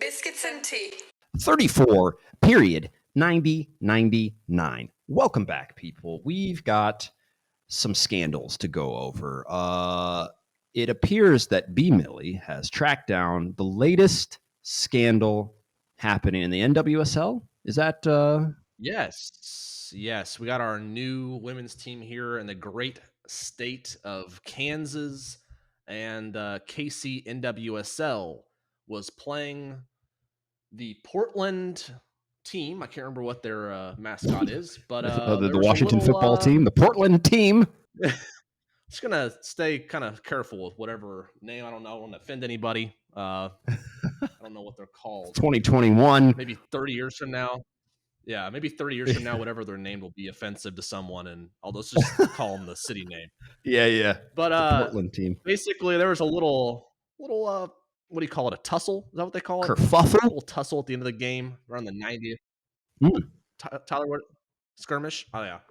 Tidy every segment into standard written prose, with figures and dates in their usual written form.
Biscuits and tea. 34, period, 9099. Welcome back, people. We've got some scandals to go over. It appears that B. Millie has tracked down the latest scandal happening in the NWSL. Is that... Yes. We got our new women's team here in the great state of Kansas, and KC NWSL was playing the Portland team. I can't remember what their mascot is, but the Washington football team, the Portland team. Just gonna stay kind of careful with whatever name. I don't want to offend anybody. I don't know what they're called. 2021. Maybe 30 years from now. Yeah, maybe 30 years from now, whatever their name will be offensive to someone, and I'll just call them the city name. Yeah. But the Portland team. Basically, there was a little what do you call it? A tussle? Is that what they call it? Kerfuffle? A little tussle at the end of the game around the 90th. Tyler, what? Skirmish? Oh yeah.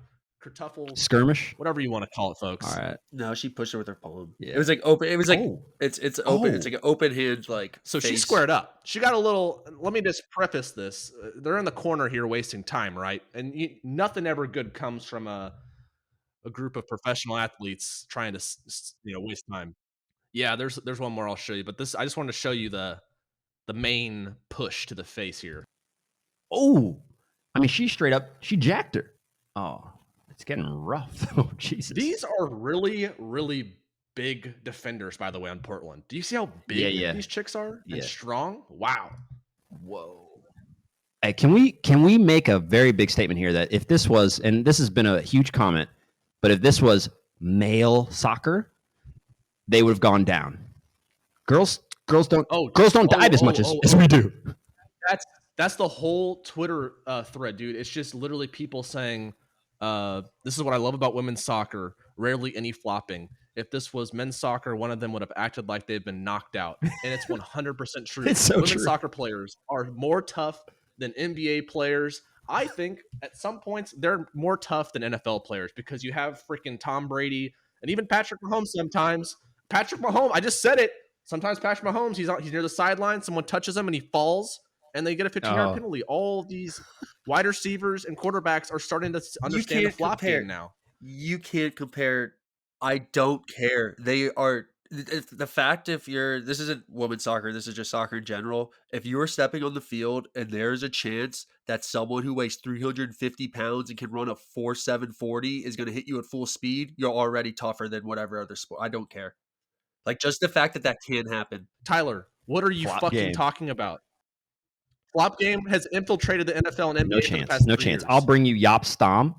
Kertuffle, skirmish, whatever you want to call it, folks. All right. No, she pushed her with her palm. Yeah. It was like open. It was like it's open. It's like an open hand, like so face. She squared up. She got a little. Let me just preface this: they're in the corner here, wasting time, right? And nothing ever good comes from a group of professional athletes trying to waste time. Yeah, there's one more I'll show you, but this I just wanted to show you the main push to the face here. Oh, I mean, she jacked her. Oh. It's getting rough. Oh, Jesus. These are really, really big defenders, by the way, on Portland. Do you see how big these chicks are and strong? Wow. Whoa. Hey, can we make a very big statement here that if this was, and this has been a huge comment, but if this was male soccer, they would have gone down. Girls don't dive as much as we do. That's the whole Twitter thread, dude. It's just literally people saying, this is what I love about women's soccer. Rarely any flopping. If this was men's soccer, one of them would have acted like they've been knocked out. And it's 100% true. It's so women's true. Soccer players are more tough than NBA players. I think at some points they're more tough than NFL players because you have freaking Tom Brady and even Patrick Mahomes sometimes. Patrick Mahomes, I just said it. Sometimes Patrick Mahomes, he's near the sideline. Someone touches him and he falls. And they get a 15-yard penalty. All these wide receivers and quarterbacks are starting to understand the flop game now. You can't compare. I don't care. They are the fact this isn't women's soccer. This is just soccer in general. If you're stepping on the field and there's a chance that someone who weighs 350 pounds and can run a 4.7 40 is going to hit you at full speed, you're already tougher than whatever other sport. I don't care. Like just the fact that can happen. Tyler, what are you talking about? Flop game has infiltrated the NFL and NBA. No chance. I'll bring you Jaap Stam.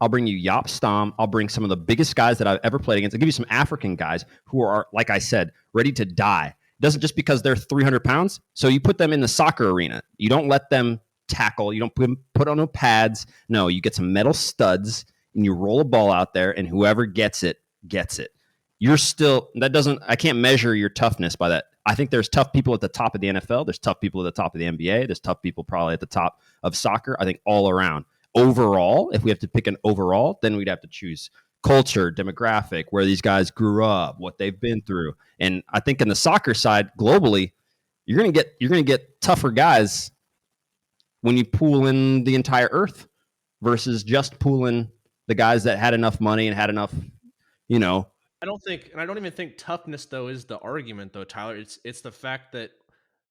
I'll bring some of the biggest guys that I've ever played against. I'll give you some African guys who are, like I said, ready to die. It doesn't just because they're 300 pounds. So you put them in the soccer arena. You don't let them tackle. You don't put on no pads. No, you get some metal studs and you roll a ball out there and whoever gets it, gets it. I can't measure your toughness by that. I think there's tough people at the top of the NFL. There's tough people at the top of the NBA. There's tough people probably at the top of soccer. I think all around. Overall, if we have to pick an overall, then we'd have to choose culture, demographic, where these guys grew up, what they've been through. And I think in the soccer side, globally, you're gonna get tougher guys when you pool in the entire earth versus just pooling the guys that had enough money and had enough, I don't even think toughness though is the argument though, Tyler. It's the fact that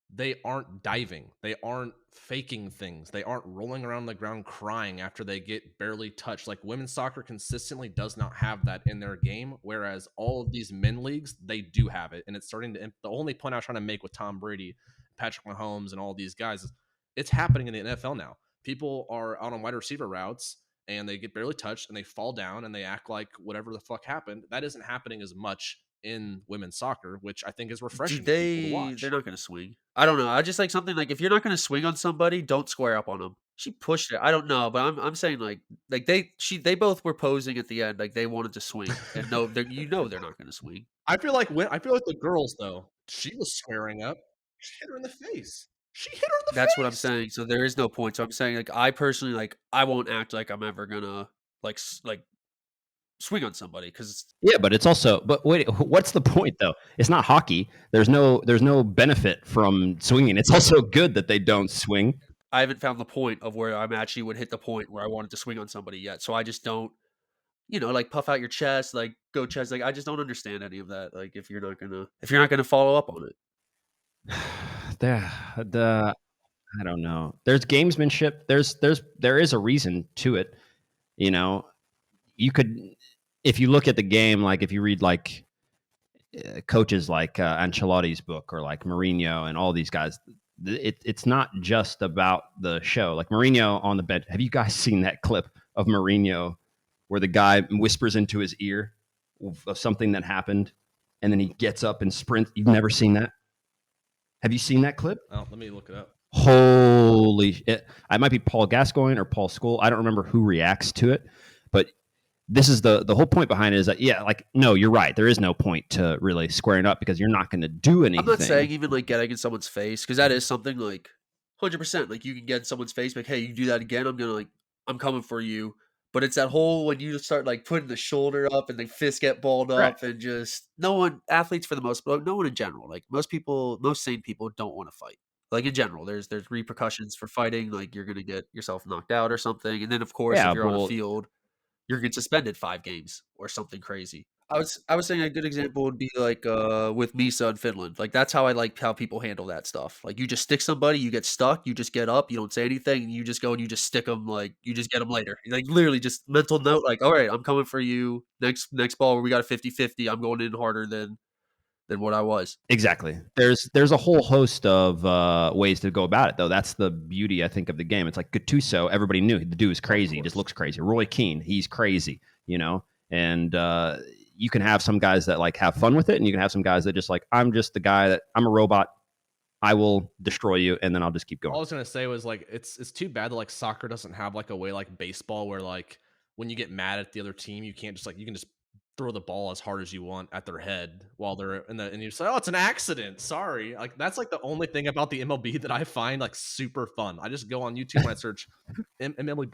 they aren't diving, they aren't faking things, they aren't rolling around the ground crying after they get barely touched. Like women's soccer consistently does not have that in their game, whereas all of these men leagues they do have it, and it's starting to. The only point I was trying to make with Tom Brady, Patrick Mahomes, and all these guys is it's happening in the NFL now. People are out on wide receiver routes and they get barely touched and they fall down and they act like whatever the fuck happened. That isn't happening as much in women's soccer, which I think is refreshing. They're not going to swing. I don't know. I just like something like if you're not going to swing on somebody, don't square up on them. She pushed it. I don't know, but I'm saying like they both were posing at the end, like they wanted to swing, and no, they're not going to swing. I feel like the girls though, she was squaring up. She hit her in the face. That's what I'm saying. So there is no point. So I'm saying like I personally I won't act like I'm ever gonna like swing on somebody because Yeah, but it's also, but wait, what's the point though? It's not hockey. There's no benefit from swinging. It's also good that they don't swing. I haven't found the point of where I'm actually would hit the point where I wanted to swing on somebody yet. So I just don't, like puff out your chest, like go chest. Like I just don't understand any of that. Like if you're not gonna follow up on it. the I don't know. There's gamesmanship. There is a reason to it. You know, you could, if you look at the game, like if you read like coaches like Ancelotti's book or like Mourinho and all these guys, it's not just about the show. Like Mourinho on the bench. Have you guys seen that clip of Mourinho where the guy whispers into his ear of something that happened, and then he gets up and sprints? You've never seen that? Have you seen that clip? Oh, let me look it up. Holy shit. I might be Paul Gascoigne or Paul Scholes. I don't remember who reacts to it, but this is the whole point behind it is that, yeah, like, no, you're right. There is no point to really squaring up because you're not going to do anything. I'm not saying even like getting in someone's face, because that is something like 100%. Like you can get in someone's face, like, hey, you do that again, I'm coming for you. But it's that whole when you just start like putting the shoulder up and the fists get balled up, Right. and just athletes for the most part, no one in general, like most sane people don't want to fight. Like in general, there's repercussions for fighting. Like you're gonna get yourself knocked out or something, and then of course Yeah, if you're on a well, field, you're getting suspended 5 games or something crazy. I was saying a good example would be like with Misa in Finland. Like that's how I like how people handle that stuff. Like you just stick somebody, you get stuck, you just get up, you don't say anything, and you just go and you just stick them. Like you just get them later. Like literally just mental note. Like all right, I'm coming for you next ball where we got a 50-50. I'm going in harder than what I was. exactly. There's a whole host of ways to go about it, though. That's the beauty, I think, of the game. It's like Gattuso. Everybody knew the dude is crazy. He just looks crazy. Roy Keane, he's crazy, and you can have some guys that like have fun with it, and you can have some guys that just like, I'm just the guy that I'm a robot. I will destroy you, and then I'll just keep going. All I was gonna say was like it's too bad that like soccer doesn't have like a way like baseball where like when you get mad at the other team, you can't just like you can just throw the ball as hard as you want at their head while they're and you say, oh, it's an accident. Sorry. Like that's like the only thing about the MLB that I find like super fun. I just go on YouTube and I search MLB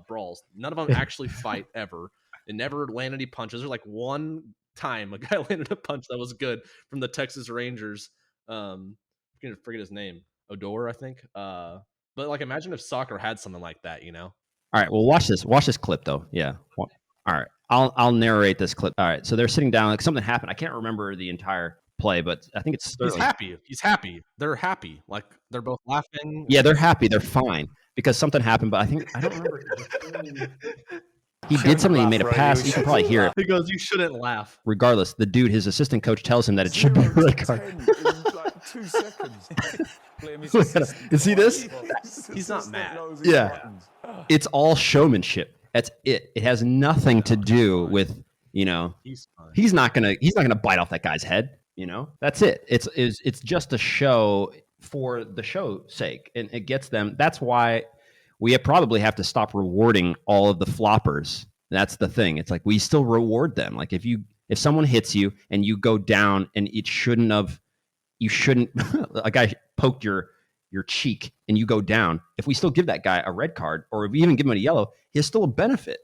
brawls. None of them actually fight ever. It never land any punches. There's like one time a guy landed a punch that was good from the Texas Rangers. I'm gonna forget his name. Odor, I think. But like imagine if soccer had something like that, All right, well, watch this clip though. Yeah. All right, I'll narrate this clip. All right, so they're sitting down, like something happened. I can't remember the entire play, but I think it's Sterling. He's happy. They're happy. Like they're both laughing. Yeah, they're happy. They're fine because something happened, but I don't remember. He did something. He made a pass. You can probably hear it. He goes, "You shouldn't laugh." Regardless, the dude, his assistant coach, tells him that it should be a red card. Like 2 seconds. You see this? He's not mad. Yeah. It's all showmanship. That's it. It has nothing to do with, He's fine. he's not gonna bite off that guy's head. That's it. It's just a show for the show's sake, and it gets them. That's why we probably have to stop rewarding all of the floppers. That's the thing. It's like we still reward them. Like if someone hits you and you go down and you shouldn't a guy poked your cheek and you go down. If we still give that guy a red card, or if we even give him a yellow, he has still a benefit.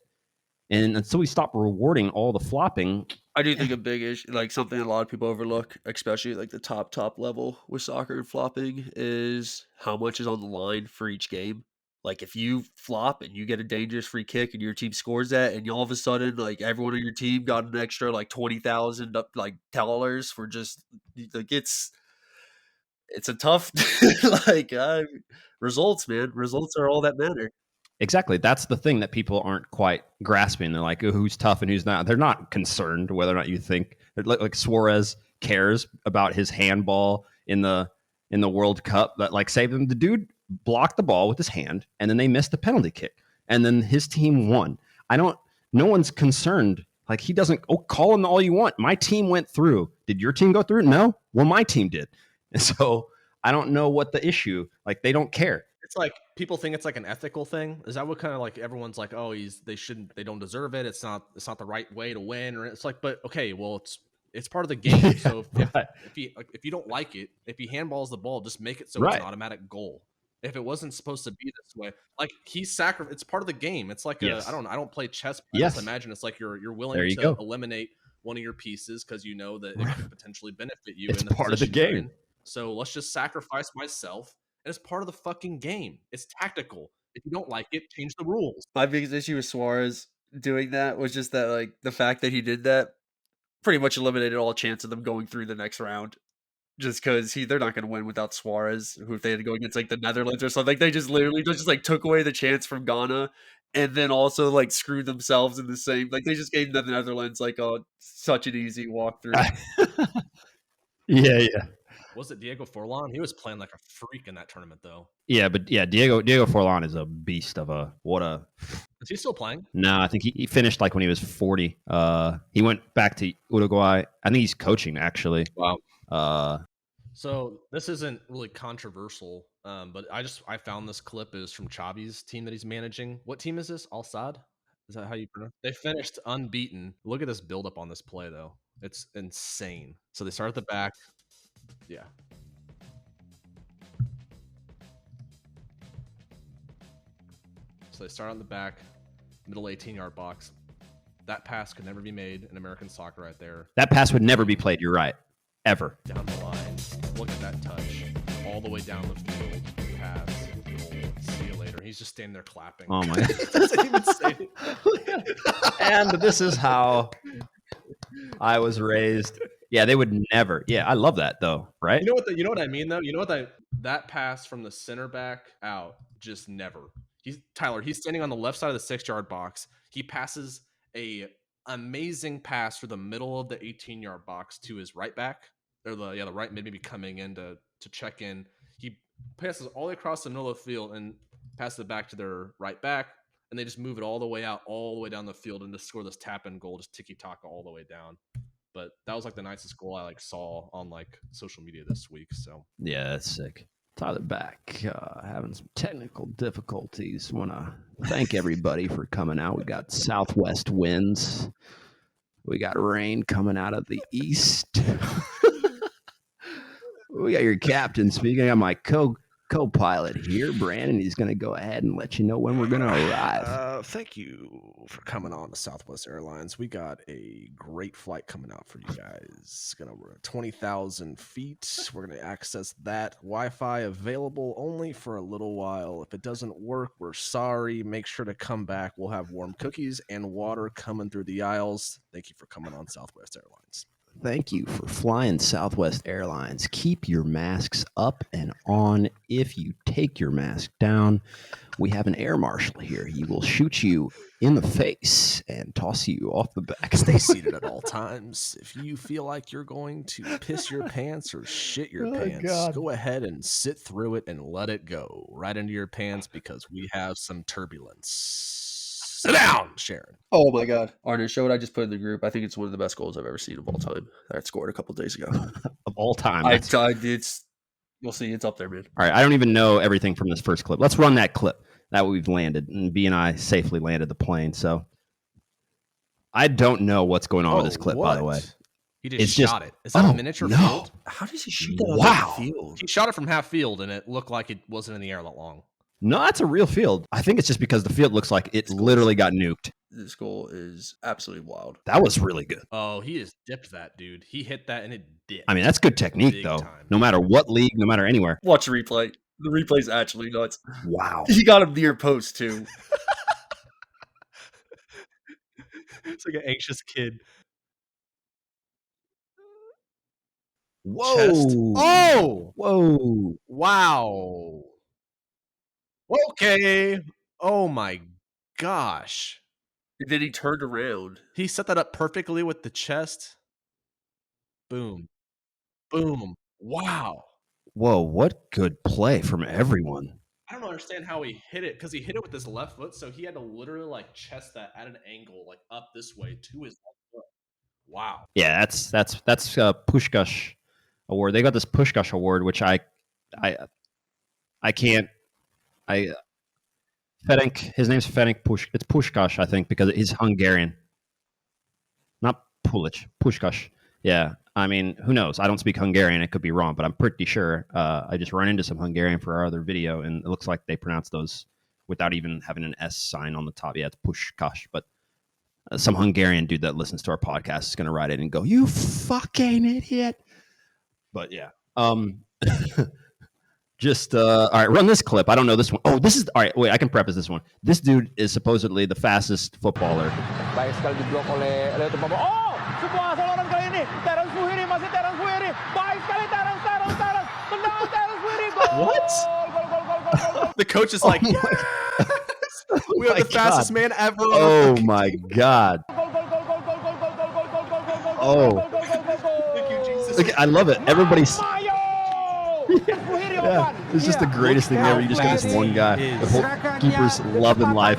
And until we stop rewarding all the flopping, I do think a big issue, like something a lot of people overlook, especially like the top level with soccer and flopping, is how much is on the line for each game. Like if you flop and you get a dangerous free kick and your team scores that, and all of a sudden like everyone on your team got an extra like $20,000 like dollars for just like it's a tough results, man. Results are all that matter. exactly. That's the thing that people aren't quite grasping. They're like, who's tough and who's not. They're not concerned whether or not you think like Suarez cares about his handball in the World Cup that like saved him. The dude blocked the ball with his hand and then they missed the penalty kick and then his team won. No one's concerned. Like he doesn't, call him all you want. My team went through. Did your team go through? No. Well, my team did. And so I don't know what the issue, like they don't care. It's like people think it's like an ethical thing. Is that what kind of like everyone's like, oh, they don't deserve it. It's not the right way to win. Or it's like, but okay, well, it's part of the game. So if you don't like it, if he handballs the ball, just make it so it's an automatic goal. If it wasn't supposed to be this way, like it's part of the game. It's like Yes. I don't play chess, but I Yes. just imagine it's like you're willing There you to go. eliminate one of your pieces because you know that it could potentially benefit you. It's in the part of the position you're game. in. So let's just sacrifice myself, and it's part of the fucking game. It's tactical. If you don't like it, change the rules. My biggest issue with Suarez doing that was just that, like, the fact that he did that pretty much eliminated all chance of them going through the next round. Just because they're not going to win without Suarez, who if they had to go against like the Netherlands or something, they just literally just like took away the chance from Ghana, and then also like screwed themselves in the same. Like they just gave the Netherlands like such an easy walkthrough. Yeah. Was it Diego Forlan? He was playing like a freak in that tournament, though. Yeah, but yeah, Diego Forlan is a beast of a what a. Is he still playing? No, I think he finished like when he was 40. He went back to Uruguay. I think he's coaching actually. Wow. So this isn't really controversial, but I found this clip is from Xavi's team that he's managing. What team is this? Al Sadd? Is that how you pronounce it? They finished unbeaten. Look at this buildup on this play, though. It's insane. So they start at the back. Yeah. So they start on the back, middle 18-yard box. That pass could never be made in American soccer right there. That pass would never be played. You're right. Ever. Down the line. Look at that touch. All the way down the field. Pass. Goal. See you later. He's just standing there clapping. Oh my God. Doesn't even say it. And this is how I was raised. Yeah, they would never. Yeah, I love that though, right? You know what I mean though? You know what that pass from the center back out just never. He's standing on the left side of the 6-yard box. He passes a amazing pass through the middle of the 18-yard box to his right back. Or the right mid maybe coming in to check in. He passes all the way across the middle of the field and passes it back to their right back, and they just move it all the way out, all the way down the field, and just score this tap-in goal, just tiki-taka all the way down. But that was like the nicest goal I saw on like social media this week. So yeah, that's sick. Tyler back, having some technical difficulties. Want to thank everybody for coming out. We got southwest winds. We got rain coming out of the east. We got your captain speaking. I got my co-pilot here, Brandon. He's going to go ahead and let you know when we're going to arrive. Thank you for coming on to Southwest Airlines. We got a great flight coming out for you guys. Gonna 20,000 feet. We're gonna access that. Wi-Fi available only for a little while. If it doesn't work, we're sorry. Make sure to come back. We'll have warm cookies and water coming through the aisles. Thank you for coming on Southwest Airlines. Thank you for flying Southwest Airlines. Keep your masks up and on. If you take your mask down, we have an air marshal here. He will shoot you in the face and toss you off the back. Stay seated at all times. If you feel like you're going to piss your pants or shit your pants, go ahead and sit through it and let it go right into your pants because we have some turbulence. Sit down, Sharon. Oh my God, Arne, show what I just put in the group. I think it's one of the best goals I've ever seen of all time. That I scored a couple days ago. Of all time. You'll see, it's up there, man. All right, I don't even know everything from this first clip. Let's run that clip that we've landed, and B and I safely landed the plane. So I don't know what's going on with this clip, by the way. He It's shot just- it. Is that oh, a miniature no. field? How does he shoot that on Wow. the field? He shot it from half field, and it looked like it wasn't in the air that long. No, that's a real field. I think it's just because the field looks like it literally got nuked. This goal is absolutely wild. That was really good. Oh, he just dipped that, dude. He hit that, and it dipped. I mean, that's good technique, Big though. time. No matter what league, no matter anywhere. Watch the replay. The replay's actually nuts. Wow. He got him near post too. It's like an anxious kid. Whoa. Chest. Oh! Whoa. Wow. Okay. Oh my gosh. And then he turned around. He set that up perfectly with the chest. Boom. Boom. Wow. Whoa, what good play from everyone. I don't understand how he hit it because he hit it with his left foot, so he had to literally like chest that at an angle, like up this way to his left foot. Wow. Yeah, that's Pushkash award. They got this Pushkash award, which I can't. Ferenc, his name's Ferenc It's Pushkash, I think, because he's Hungarian. Not Pulic. Pushkash. Yeah. I mean, who knows? I don't speak Hungarian. It could be wrong, but I'm pretty sure. I just run into some Hungarian for our other video, and it looks like they pronounce those without even having an S sign on the top. Yeah, it's Pushkash. But some Hungarian dude that listens to our podcast is going to write in and go, "You fucking idiot." But yeah. Just all right, run this clip. I don't know this one. Oh, this is all right. Wait, I can preface this one. This dude is supposedly the fastest footballer. Baik sekali diblok oleh Leo Tupambo. Oh, sebuah saluran kali ini. Terence Fuhiri masih Terence Fuhiri. Baik sekali Terence. Tenang Terence Fuhiri. Gol. What? Gol. The coach is like, yes! We have the fastest man ever. Oh my god. Oh. Thank you, Jesus. Look, I love it. Everybody's yeah, it's just the greatest thing ever. You just get this one guy. The whole keeper's loving life.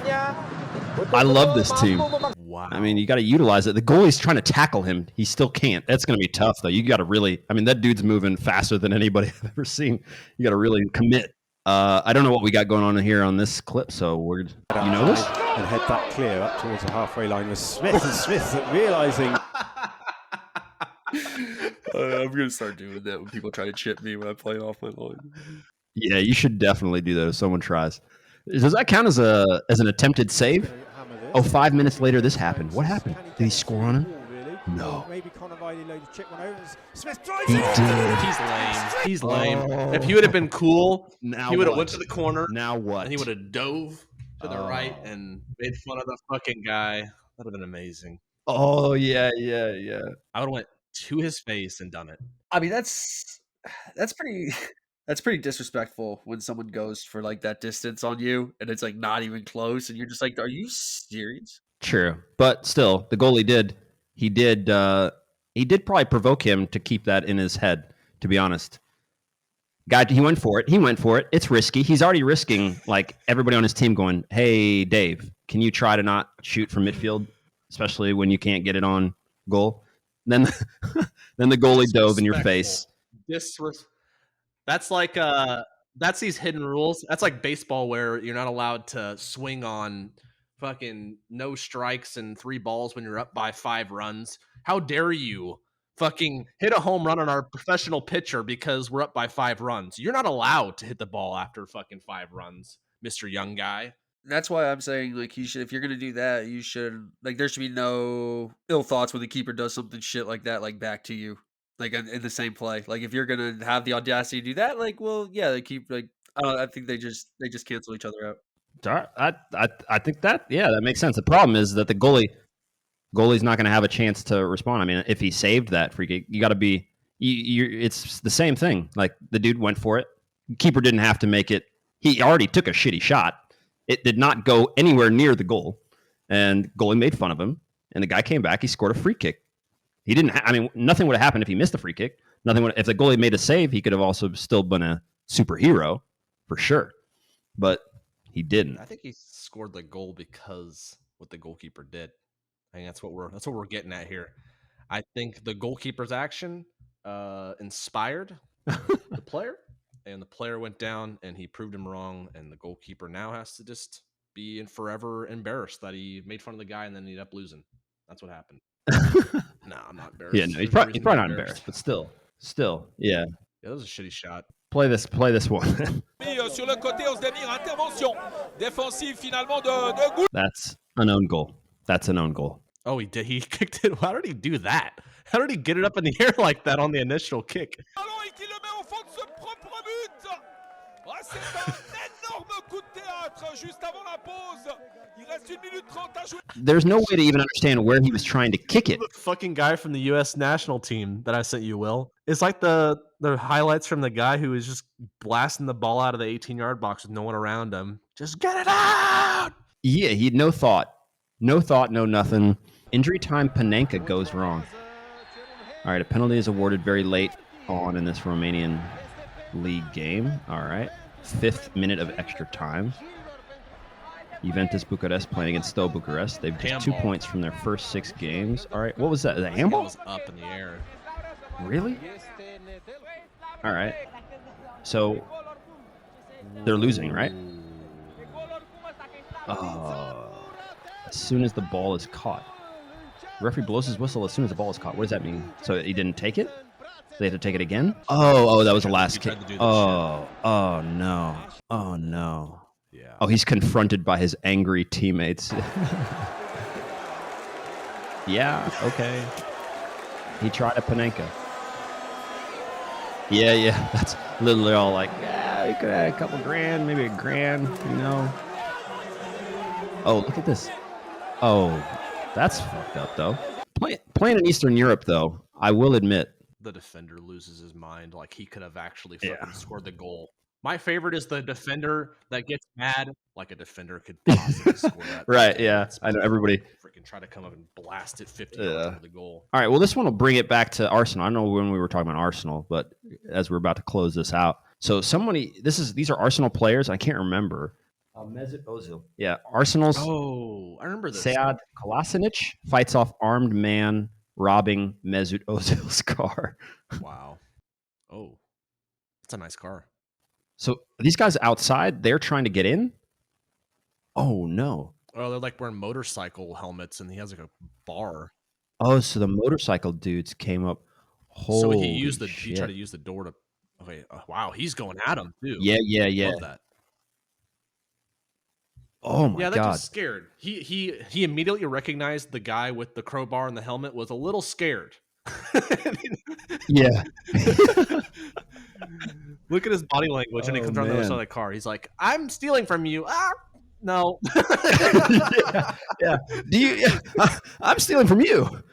I love this team. Wow. I mean, you got to utilize it. The goalie's trying to tackle him. He still can't. That's going to be tough, though. You got to really, I mean, that dude's moving faster than anybody I've ever seen. You got to really commit. I don't know what we got going on here on this clip, so we're, you know this? And head that clear up towards the halfway line with Smith. And Smith realising... I'm gonna start doing that when people try to chip me when I play off my line. Yeah, you should definitely do that if someone tries. Does that count as an attempted save? Oh, 5 minutes later, this happened. What happened? Did he score on him? No. Maybe Connor Riley loaded chip one over. Smith drives He it. did. He's lame. He's lame. Oh. If he would have been cool, Now he would have what? went to the corner Now what? and he would have dove to the Oh. right and made fun of the fucking guy. That would have been amazing. Oh, yeah. I would have went to his face and done it. I mean, that's pretty disrespectful when someone goes for like that distance on you and it's like not even close, and you're just like, "Are you serious?" True. But still, the goalie did. He did probably provoke him to keep that in his head, to be honest. Guy, he went for it. It's risky. He's already risking, like, everybody on his team going, "Hey, Dave, can you try to not shoot from midfield, especially when you can't get it on goal?" Then the goalie dove in your face. That's like that's these hidden rules. That's like baseball where you're not allowed to swing on fucking no strikes and 3 balls when you're up by 5 runs. How dare you fucking hit a home run on our professional pitcher because we're up by 5 runs? You're not allowed to hit the ball after fucking 5 runs, Mr. Young Guy. That's why I'm saying, like, you should, if you're gonna do that, you should, like, there should be no ill thoughts when the keeper does something shit like that, like, back to you, like, in the same play. Like, if you're gonna have the audacity to do that, like, well, yeah, they keep, like, I think they just cancel each other out. I think that makes sense. The problem is that the goalie's not going to have a chance to respond. I mean, if he saved that free kick, you got to be. It's the same thing. Like, the dude went for it. Keeper didn't have to make it. He already took a shitty shot. It did not go anywhere near the goal, and goalie made fun of him. And the guy came back. He scored a free kick. He didn't. I mean, nothing would have happened if he missed the free kick. Nothing would. If the goalie made a save, he could have also still been a superhero for sure. But he didn't. I think he scored the goal because what the goalkeeper did. I think that's what we're getting at here. I think the goalkeeper's action inspired the player, and the player went down, and he proved him wrong, and the goalkeeper now has to just be forever embarrassed that he made fun of the guy and then ended up losing. That's what happened. No, I'm not embarrassed. Yeah, no, he's probably not embarrassed, but still, yeah. Yeah, that was a shitty shot. Play this one. Sur le côté, Ozdemir, intervention défensive finalement de Goul. That's an own goal. Oh, he did. He kicked it. How did he do that? How did he get it up in the air like that on the initial kick? Ballon et qui le met au fond de ce propre but. Ah, c'est un énorme coup de théâtre juste avant la pause. Il reste 1 minute 30 à jouer. There's no way to even understand where he was trying to kick it. The fucking guy from the U.S. national team that I sent you, Will. It's like the highlights from the guy who was just blasting the ball out of the 18-yard box with no one around him. Just get it out! Yeah, he had no thought, no nothing. Injury time, Panenka goes wrong. All right, a penalty is awarded very late on in this Romanian league game. All right, 5th minute of extra time. Juventus Bucharest playing against Steaua Bucharest. They've just 2 points from their first 6 games. All right, what was that? The It handball? was up in the air. Really? All right. So they're losing, right? As soon as the ball is caught. Referee blows his whistle as soon as the ball is caught. What does that mean? So he didn't take it? They had to take it again? Oh, that was the last kick. Oh no. Oh no. Yeah. Oh, he's confronted by his angry teammates. Yeah, okay. He tried a Panenka. Yeah. That's literally all like, yeah, we could have had a couple grand, maybe $1,000, you know. Oh, look at this. Oh, that's fucked up, though. Playing in Eastern Europe, though, I will admit. The defender loses his mind. Like, he could have actually fucking scored the goal. My favorite is the defender that gets mad like a defender could possibly score that. Right, yeah. I know everybody. Freaking try to come up and blast it 50 yards over the goal. All right, well, this one will bring it back to Arsenal. I know when we were talking about Arsenal, but as we're about to close this out. So these are Arsenal players. I can't remember. Mesut Ozil. Yeah, Arsenal's Oh, I remember this. Sead Kolasinac fights off armed man robbing Mesut Ozil's car. Wow. Oh, that's a nice car. So these guys outside, they're trying to get in? Oh, no. Oh, they're like wearing motorcycle helmets, and he has like a bar. Oh, so the motorcycle dudes came up. So Holy he shit. tried to use the door to. Okay, wow, he's going at him too. Yeah. Love that. Oh my Yeah, that god. dude's scared. He immediately recognized the guy with the crowbar and the helmet was a little scared. Yeah. Look at his body language, and he comes around the other side of the car. He's like, "I'm stealing from you." No. Yeah. I'm stealing from you.